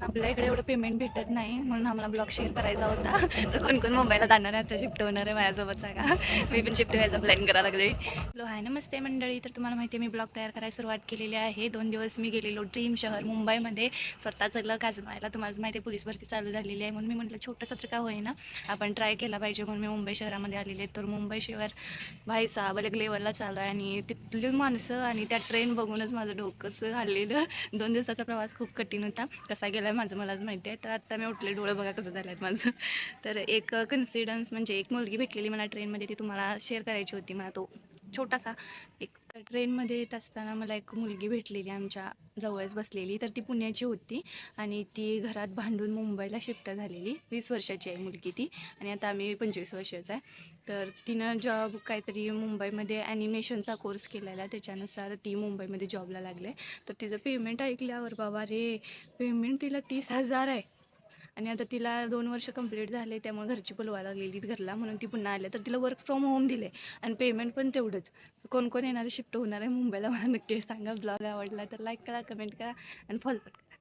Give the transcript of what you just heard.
आपल्या इकडे एवढं पेमेंट भेटत नाही म्हणून आम्हाला ब्लॉग शेअर करायचा होता. तर कोण कोण मुंबईला जाणार आहे आता शिफ्ट होणार आहे माझ्यासोबत सांगा. मी पण शिफ्ट व्हायचा प्लॅन करायला लागले. हॅलो हाय नमस्ते मंडळी. तर तुम्हाला माहिती आहे मी ब्लॉग तयार करायला सुरुवात केलेली आहे. 2 दिवस मी गेलेलो ड्रीम शहर मुंबईमध्ये स्वतःचं लक आजमायला. तुम्हाला माहिती आहे पोलीस भरती चालू झालेली आहे म्हणून मी म्हटलं छोटंसं तर का होईना आपण ट्राय केला पाहिजे म्हणून मी मुंबई शहरामध्ये आलेले आहे. तर मुंबई शहर भाई साहब अलग लेवलला चालू आहे आणि तिथली माणसं आणि त्या ट्रेन बघूनच माझं डोकंच हललेलं. 2 दिवसाचा प्रवास खूप कठीण होता. कसा गेला आहे माझं मलाच माहिती आहे. तर आत्ता मी उठले डोळे बघा कसं झालं आहेत माझं. तर एक कन्सिडन्स म्हणजे एक मुलगी भेटलेली मला ट्रेनमध्ये ती तुम्हाला शेअर करायची होती. मला तो छोटासा एक ट्रेनमध्ये येत असताना मला एक मुलगी भेटलेली आमच्या जवळच बसलेली. तर ती पुण्याची होती आणि ती घरात भांडून मुंबईला शिफ्ट झालेली. 20 वर्षाची आहे मुलगी ती आणि आता आम्ही 25 वर्षाचा आहे. तर तिनं जॉब काहीतरी मुंबईमध्ये ॲनिमेशनचा कोर्स केलेला त्याच्यानुसार ती मुंबईमध्ये जॉबला लागले. तर तिचं पेमेंट ऐकल्यावर बाबा रे पेमेंट तिला 30,000 आहे आणि आता तिला 2 वर्ष कंप्लीट झाले त्यामुळे घरची बोलवायला गेली घरला म्हणून ती पुन्हा आले. तर तिला वर्क फ्रॉम होम दिले आणि पेमेंट पण तेवढंच. कोण कोण येणार शिफ्ट होणार आहे मुंबईला मला नक्की सांगा. ब्लॉग आवडला तर लाईक करा, कमेंट करा आणि फॉलो करा.